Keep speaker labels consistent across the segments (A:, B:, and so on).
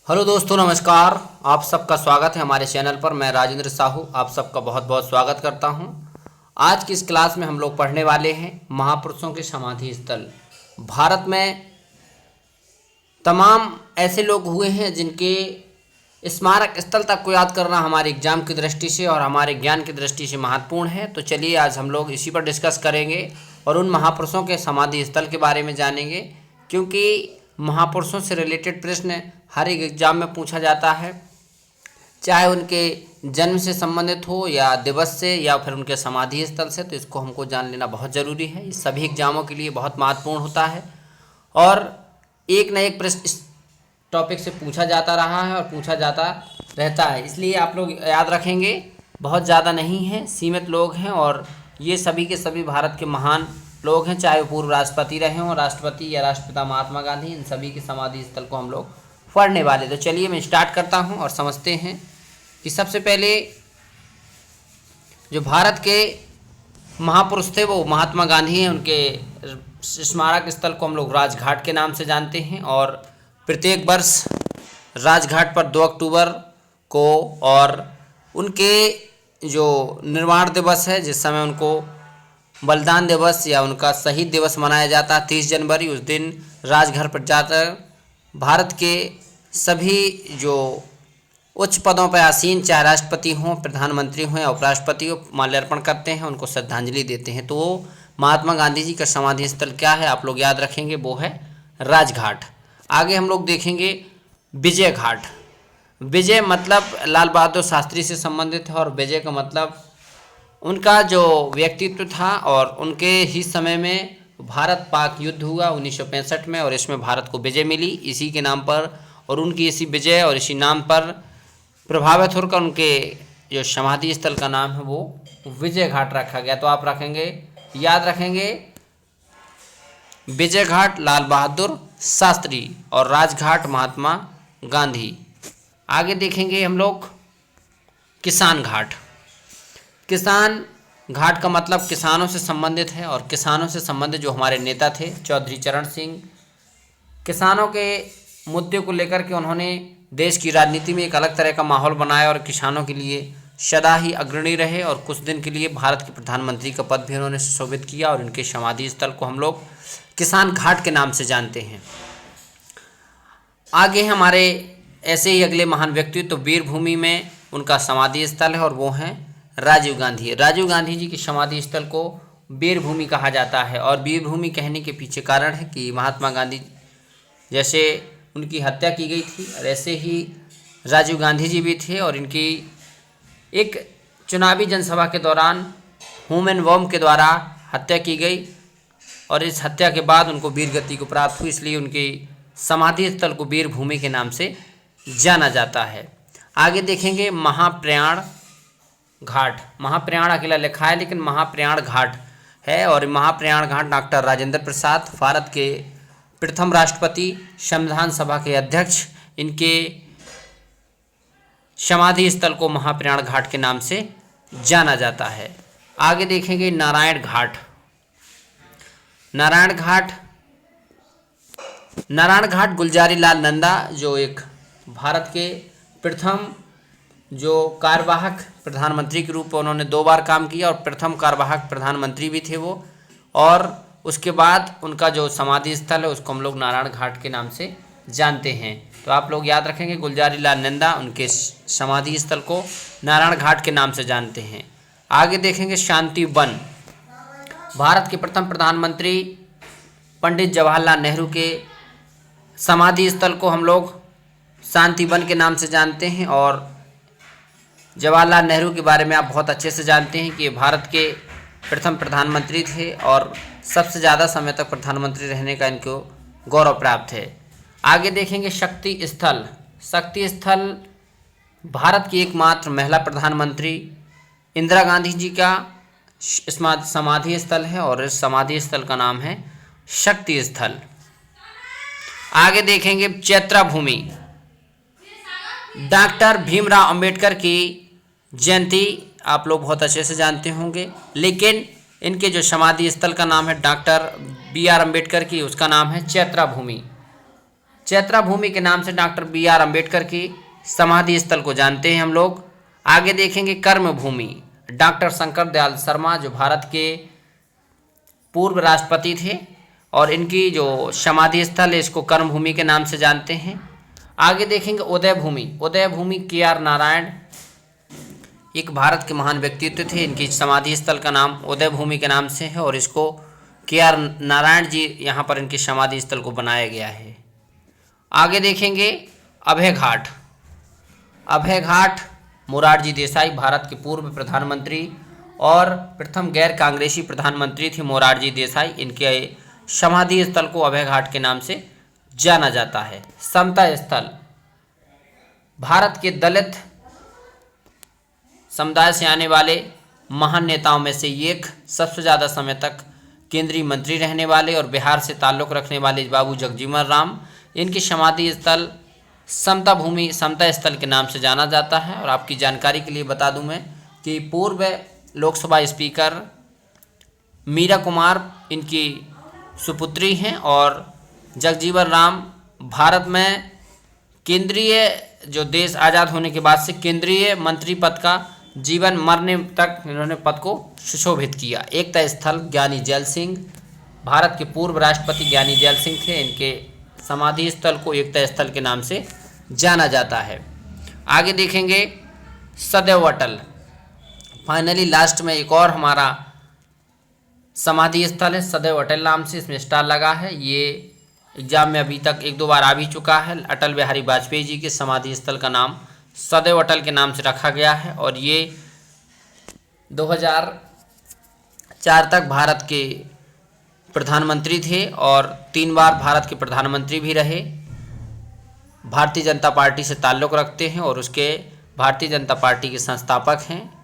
A: Hello दोस्तों, नमस्कार। आप सबका स्वागत है हमारे चैनल पर। मैं राजेंद्र साहू आप सबका बहुत बहुत स्वागत करता हूं। आज की इस क्लास में हम लोग पढ़ने वाले हैं महापुरुषों के समाधि स्थल। भारत में तमाम ऐसे लोग हुए हैं जिनके स्मारक स्थल तक को याद करना हमारे एग्जाम की दृष्टि से और हमारे ज्ञान की दृष्टि से महत्वपूर्ण है। तो चलिए आज हम लोग इसी पर डिस्कस करेंगे और उन महापुरुषों के समाधि स्थल के बारे में जानेंगे, क्योंकि महापुरुषों से रिलेटेड प्रश्न हर एक एग्जाम में पूछा जाता है, चाहे उनके जन्म से संबंधित हो या दिवस से या फिर उनके समाधि स्थल से। तो इसको हमको जान लेना बहुत ज़रूरी है। ये सभी एग्जामों के लिए बहुत महत्वपूर्ण होता है और एक न एक प्रश्न इस टॉपिक से पूछा जाता रहा है और पूछा जाता रहता है। इसलिए आप लोग याद रखेंगे, बहुत ज़्यादा नहीं है, सीमित लोग हैं और ये सभी के सभी भारत के महान लोग हैं, चाहे वो पूर्व राष्ट्रपति रहे हों, राष्ट्रपति या राष्ट्रपिता महात्मा गांधी। इन सभी के समाधि स्थल को हम लोग पढ़ने वाले। तो चलिए मैं स्टार्ट करता हूं और समझते हैं कि सबसे पहले जो भारत के महापुरुष थे वो महात्मा गांधी हैं। उनके स्मारक स्थल को हम लोग राजघाट के नाम से जानते हैं और प्रत्येक वर्ष राजघाट पर 2 अक्टूबर को और उनके जो निर्वाण दिवस है, जिस समय उनको बलिदान दिवस या उनका शहीद दिवस मनाया जाता है 30 जनवरी, उस दिन राजघाट पर जाकर भारत के सभी जो उच्च पदों पर आसीन, चाहे राष्ट्रपति हों, प्रधानमंत्री हों या उपराष्ट्रपति हो, माल्यार्पण करते हैं, उनको श्रद्धांजलि देते हैं। तो वो महात्मा गांधी जी का समाधि स्थल क्या है, आप लोग याद रखेंगे, वो है राजघाट। आगे हम लोग देखेंगे विजय घाट। विजय मतलब लाल बहादुर शास्त्री से संबंधित है और विजय का मतलब उनका जो व्यक्तित्व था और उनके ही समय में भारत पाक युद्ध हुआ 1965 में और इसमें भारत को विजय मिली इसी के नाम पर, और उनकी इसी विजय और इसी नाम पर प्रभावित होकर उनके जो समाधि स्थल का नाम है वो विजय घाट रखा गया। तो आप रखेंगे, याद रखेंगे, विजय घाट लाल बहादुर शास्त्री और राजघाट महात्मा गांधी। आगे देखेंगे हम लोग किसान घाट। किसान घाट का मतलब किसानों से संबंधित है और किसानों से संबंधित जो हमारे नेता थे चौधरी चरण सिंह, किसानों के मुद्दे को लेकर के उन्होंने देश की राजनीति में एक अलग तरह का माहौल बनाया और किसानों के लिए सदा ही अग्रणी रहे और कुछ दिन के लिए भारत के प्रधानमंत्री का पद भी उन्होंने सुशोभित किया और इनके समाधि स्थल को हम लोग किसान घाट के नाम से जानते हैं। आगे हमारे ऐसे ही अगले महान व्यक्ति तो वीर भूमि में उनका समाधि स्थल है और वो हैं राजीव गांधी। राजीव गांधी जी की समाधि स्थल को वीर भूमि कहा जाता है और वीर भूमि कहने के पीछे कारण है कि महात्मा गांधी जैसे उनकी हत्या की गई थी और ऐसे ही राजीव गांधी जी भी थे और इनकी एक चुनावी जनसभा के दौरान ह्यूमन बम के द्वारा हत्या की गई और इस हत्या के बाद उनको वीर गति को प्राप्त हुई, इसलिए उनकी समाधि स्थल को वीर भूमि के नाम से जाना जाता है। आगे देखेंगे महाप्रयाण घाट। महाप्रयाण अकेला लिखा है लेकिन महाप्रयाण घाट है और महाप्रयाण घाट डॉक्टर राजेंद्र प्रसाद, भारत के प्रथम राष्ट्रपति, संविधान सभा के अध्यक्ष, इनके समाधि स्थल को महाप्रयाण घाट के नाम से जाना जाता है। आगे देखेंगे नारायण घाट। नारायण घाट, नारायण घाट गुलजारी लाल नंदा जो एक भारत के प्रथम जो कार्यवाहक प्रधानमंत्री के रूप में उन्होंने 2 बार काम किया और प्रथम कार्यवाहक प्रधानमंत्री भी थे वो, और उसके बाद उनका जो समाधि स्थल है उसको हम लोग नारायण घाट के नाम से जानते हैं। तो आप लोग याद रखेंगे गुलजारी लाल नंदा, उनके समाधि स्थल को नारायण घाट के नाम से जानते हैं। आगे देखेंगे शांति वन। भारत के प्रथम प्रधानमंत्री पंडित जवाहरलाल नेहरू के समाधि स्थल को हम लोग शांति वन के नाम से जानते हैं और जवाहरलाल नेहरू के बारे में आप बहुत अच्छे से जानते हैं कि ये भारत के प्रथम प्रधानमंत्री थे और सबसे ज़्यादा समय तक प्रधानमंत्री रहने का इनको गौरव प्राप्त है। आगे देखेंगे शक्ति स्थल। शक्ति स्थल भारत की एकमात्र महिला प्रधानमंत्री इंदिरा गांधी जी का समाधि स्थल है और इस समाधि स्थल का नाम है शक्ति स्थल। आगे देखेंगे चैत्रा भूमि। डॉक्टर भीमराव अंबेडकर की जयंती आप लोग बहुत अच्छे से जानते होंगे, लेकिन इनके जो समाधि स्थल का नाम है डॉक्टर बी आर अम्बेडकर की, उसका नाम है चैत्रा भूमि। चैत्रा भूमि के नाम से डॉक्टर BR अम्बेडकर की समाधि स्थल को जानते हैं हम लोग। आगे देखेंगे कर्म भूमि, डॉक्टर शंकर दयाल शर्मा जो भारत के पूर्व राष्ट्रपति थे और इनकी जो समाधि स्थल है इसको कर्म भूमि के नाम से जानते हैं। आगे देखेंगे उदय भूमि, उदय भूमि KR नारायण एक भारत के महान व्यक्तित्व थे, इनकी समाधि स्थल का नाम उदय भूमि के नाम से है और इसको KR नारायण जी यहाँ पर इनकी समाधि स्थल को बनाया गया है। आगे देखेंगे अभय घाट, अभय घाट मोरारजी देसाई भारत के पूर्व प्रधानमंत्री और प्रथम गैर कांग्रेसी प्रधानमंत्री थे मोरारजी देसाई, इनके समाधि स्थल को अभय घाट के नाम से जाना जाता है। समता स्थल, भारत के दलित समुदाय से आने वाले महान नेताओं में से एक, सबसे ज़्यादा समय तक केंद्रीय मंत्री रहने वाले और बिहार से ताल्लुक़ रखने वाले बाबू जगजीवन राम, इनकी समाधि स्थल समता भूमि समता स्थल के नाम से जाना जाता है। और आपकी जानकारी के लिए बता दूं मैं कि पूर्व लोकसभा स्पीकर मीरा कुमार इनकी सुपुत्री हैं और जगजीवन राम भारत में केंद्रीय जो देश आज़ाद होने के बाद से केंद्रीय मंत्री पद का जीवन मरने तक इन्होंने पद को सुशोभित किया। एकता स्थल ज्ञानी जैल सिंह, भारत के पूर्व राष्ट्रपति ज्ञानी जैल सिंह थे, इनके समाधि स्थल को एकता स्थल के नाम से जाना जाता है। आगे देखेंगे सदैव अटल, फाइनली लास्ट में एक और हमारा समाधि स्थल है सदैव अटल नाम से, इसमें स्टार लगा है। ये एग्जाम में अभी तक 1-2 बार आ भी चुका है। अटल बिहारी वाजपेयी जी के समाधि स्थल का नाम सदैव अटल के नाम से रखा गया है और ये 2004 तक भारत के प्रधानमंत्री थे और 3 बार भारत के प्रधानमंत्री भी रहे। भारतीय जनता पार्टी से ताल्लुक़ रखते हैं और उसके भारतीय जनता पार्टी के संस्थापक हैं।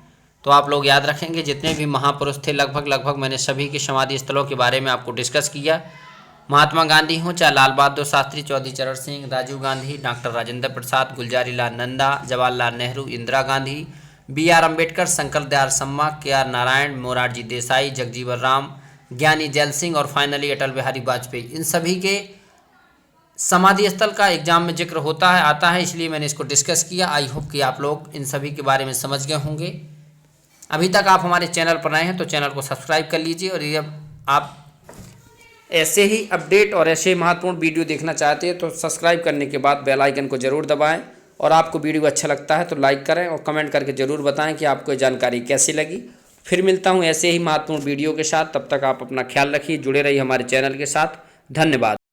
A: तो आप लोग याद रखेंगे जितने भी महापुरुष थे लगभग मैंने सभी के समाधि स्थलों के बारे में आपको डिस्कस किया। महात्मा गांधी हों, चाहे लाल बहादुर शास्त्री, चौधरी चरण Singh, Rajiv Gandhi, doctor Rajendra Prasad, Gulzari Lal Nanda, Jawaharlal Nehru, Indira Gandhi, BR Ambedkar, Shankar Dayal Sharma, KR Narayan, Morarji Desai, Jagjivan Ram, ज्ञानी जैल सिंह और फाइनली अटल बिहारी वाजपेयी, इन सभी के समाधि स्थल का एग्जाम में जिक्र होता है आता है, इसलिए मैंने इसको डिस्कस किया। आई होप कि आप लोग इन सभी के बारे में समझ गए होंगे। अभी तक आप हमारे चैनल पर नए हैं तो चैनल को सब्सक्राइब कर लीजिए और ये आप ऐसे ही अपडेट और ऐसे ही महत्वपूर्ण वीडियो देखना चाहते हैं तो सब्सक्राइब करने के बाद बेल आइकन को ज़रूर दबाएं और आपको वीडियो अच्छा लगता है तो लाइक करें और कमेंट करके ज़रूर बताएं कि आपको ये जानकारी कैसी लगी। फिर मिलता हूं ऐसे ही महत्वपूर्ण वीडियो के साथ, तब तक आप अपना ख्याल रखिए, जुड़े रहिए हमारे चैनल के साथ। धन्यवाद।